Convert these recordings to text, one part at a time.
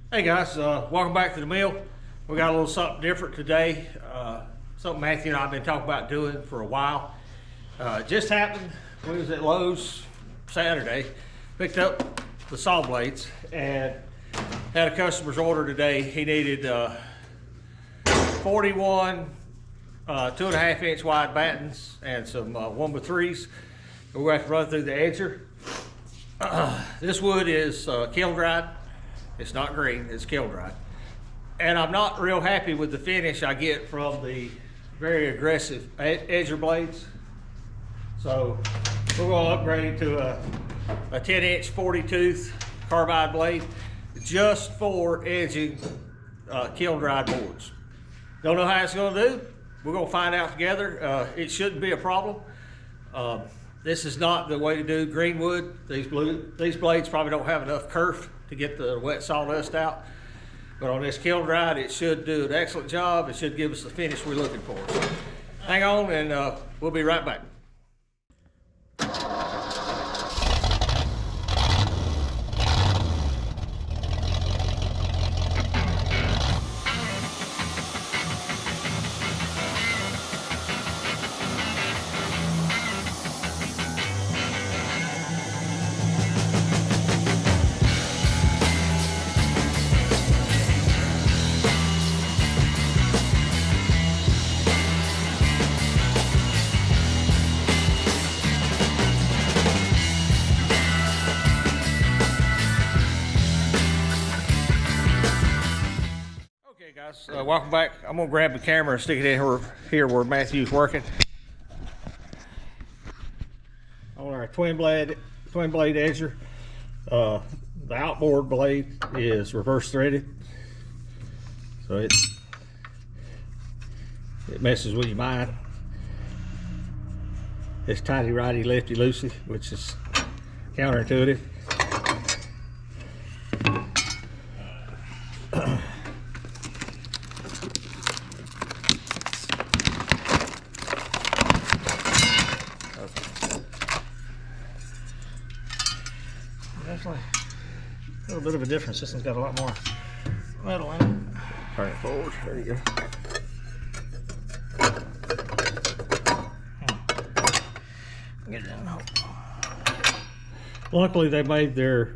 Hey guys, welcome back to the mill. We got a little something different today. Something Matthew and I have been talking about doing for a while. Just happened, we was at Lowe's Saturday, picked up the saw blades and had a customer's order today. He needed 41 2.5 inch wide battens and some 1x3s. We're going to have to run through the edger. This wood is kiln dried. It's not green, it's kiln dried. And I'm not real happy with the finish I get from the very aggressive edger blades. So we're going to upgrade to a 10 inch 40 tooth carbide blade just for edging kiln dried boards. Don't know how it's going to do. We're going to find out together. It shouldn't be a problem. This is not the way to do green wood. These blades probably don't have enough kerf to get the wet sawdust out. But on this kiln dried, it should do an excellent job. It should give us the finish we're looking for. So hang on and we'll be right back. Guys, welcome back. I'm gonna grab the camera and stick it in here where Matthew's working. On our twin blade edger, the outboard blade is reverse threaded, so it messes with your mind. It's tighty righty, lefty loosey, which is counterintuitive. Definitely a little bit of a difference. This one's got a lot more metal in it. Turn it forward. There you go. Get it in. Luckily, they made their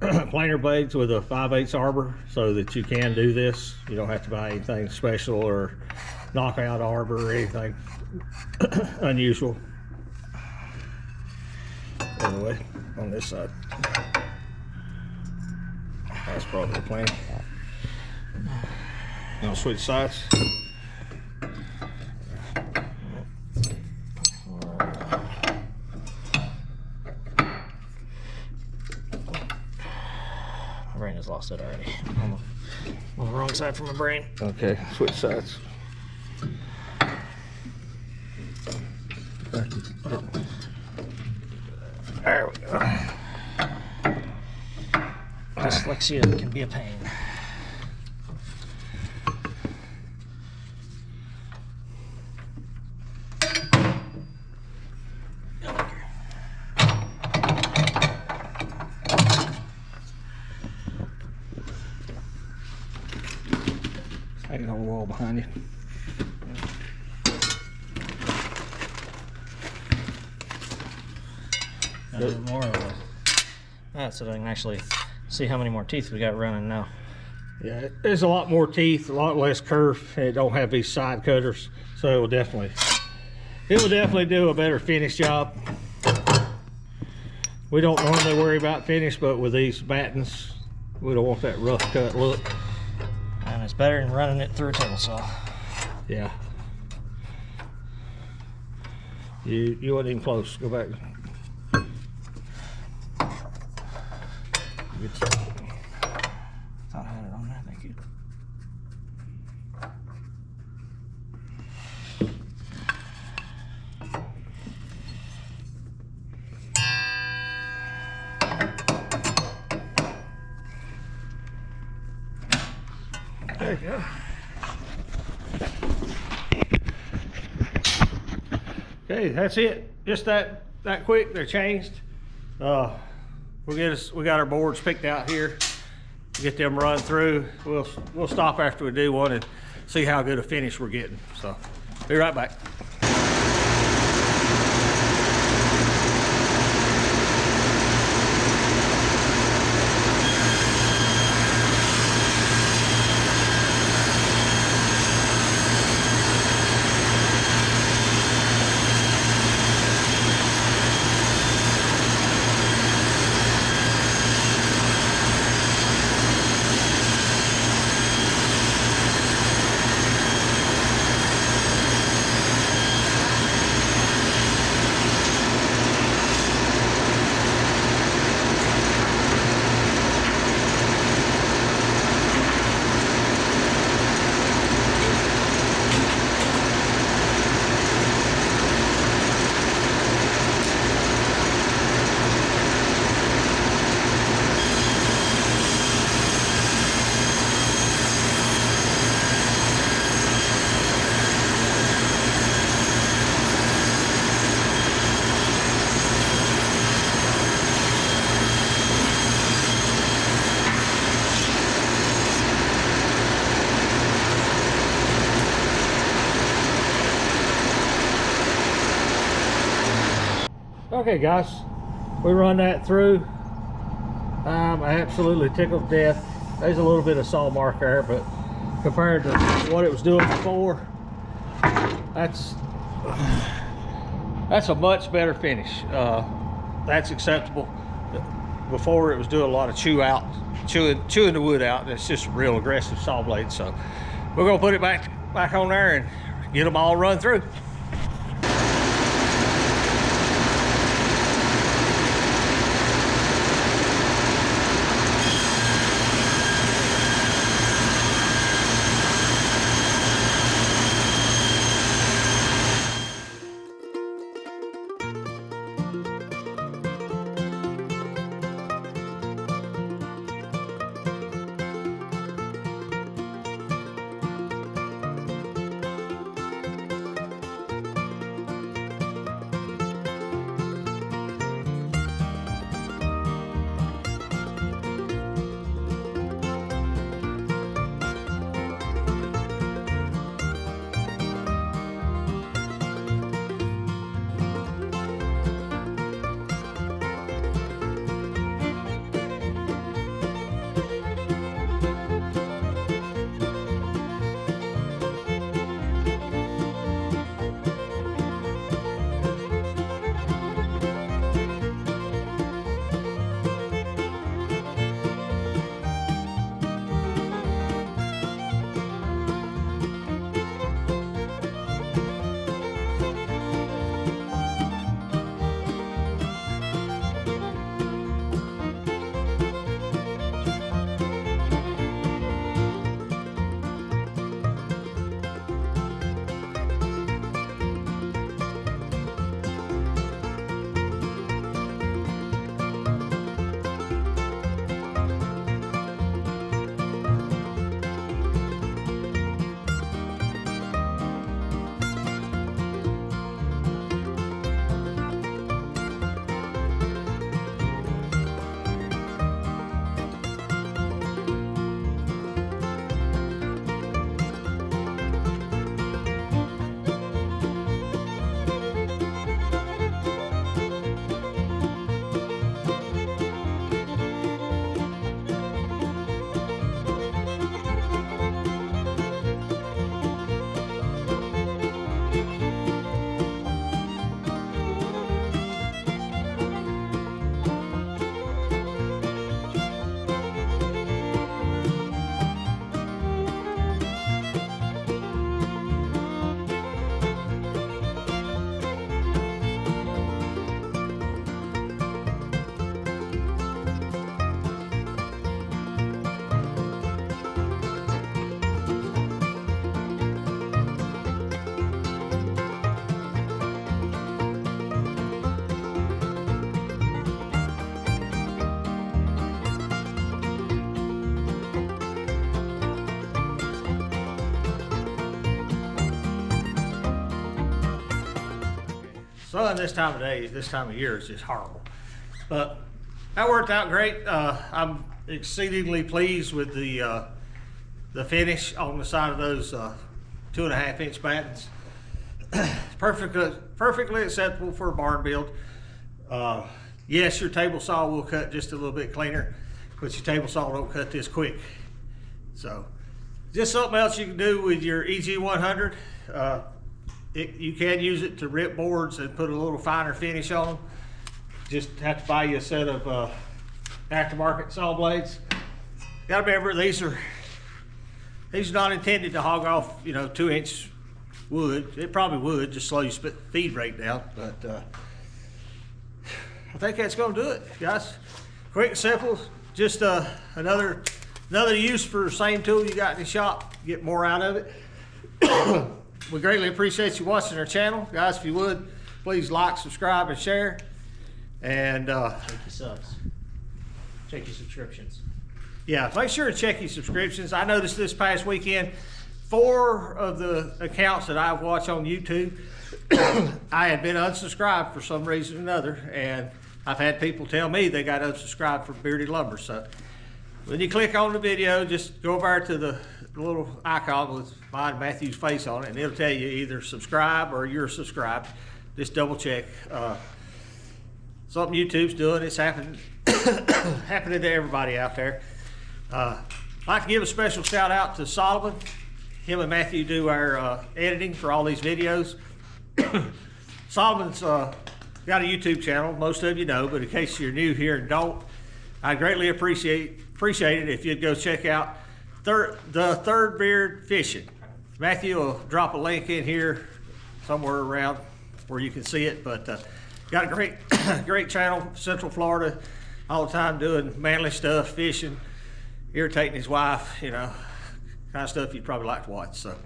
planer blades with a 5/8 arbor so that you can do this. You don't have to buy anything special or knockout arbor or anything unusual. Anyway, on this side, that's probably the plan. I'll switch sides. My brain has lost it already. I'm on the wrong side for my brain. Okay, switch sides. There we go. Dyslexia can be a pain. Hanging on the wall behind you. A little more of that, so I can actually see how many more teeth we got running now. Yeah, there's a lot more teeth, a lot less curve, and it don't have these side cutters, so it will definitely do a better finish job. We don't normally worry about finish, but with these battens, we don't want that rough cut look. And it's better than running it through a table saw. Yeah. You wasn't even close. Go back. Thought I had it on there, thank you. There you go. Okay, that's it. Just that quick. They're changed. We got our boards picked out here. get them run through. We'll stop after we do one and see how good a finish we're getting. So be right back. Okay guys, we run that through. I'm absolutely tickled to death. There's a little bit of saw mark there, but compared to what it was doing before, that's a much better finish. That's acceptable. Before it was doing a lot of chewing the wood out, and it's just a real aggressive saw blade. So we're gonna put it back on there and get them all run through. Sun this time of day, this time of year is just horrible. But that worked out great. I'm exceedingly pleased with the finish on the side of those 2.5 inch battens. Perfectly acceptable for a barn build. Yes, your table saw will cut just a little bit cleaner, but your table saw don't cut this quick. So just something else you can do with your EG100. You can use it to rip boards and put a little finer finish on them. Just have to buy you a set of aftermarket saw blades. Got to remember, these are not intended to hog off, 2-inch wood. It probably would just slow your feed rate down, but I think that's going to do it, guys. Quick and simple. Just another use for the same tool you got in the shop. Get more out of it. We greatly appreciate you watching our channel, guys. If you would, please like, subscribe, and share. And check your subs. Check your subscriptions. Yeah, make sure to check your subscriptions. I noticed this past weekend, 4 of the accounts that I watch on YouTube, I had been unsubscribed for some reason or another, and I've had people tell me they got unsubscribed for Bearded Lumber. So when you click on the video, just go over to the little icon with mine and Matthew's face on it, and it'll tell you either subscribe or you're subscribed. Just double check. Something YouTube's doing, it's happening to everybody out there. I'd like to give a special shout out to Solomon. Him and Matthew do our editing for all these videos. Solomon's got a YouTube channel, most of you know, but in case you're new here and don't, I'd greatly appreciate it if you'd go check out the Third Beard Fishing. Matthew will drop a link in here somewhere around where you can see it, but got a great channel, Central Florida, all the time doing manly stuff, fishing, irritating his wife, kind of stuff you'd probably like to watch. So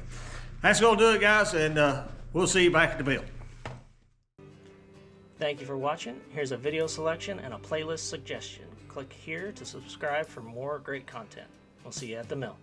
that's gonna do it, guys, and we'll see you back at the mill. Thank you for watching. Here's a video selection and a playlist suggestion. Click here to subscribe for more great content. We'll see you at the mill.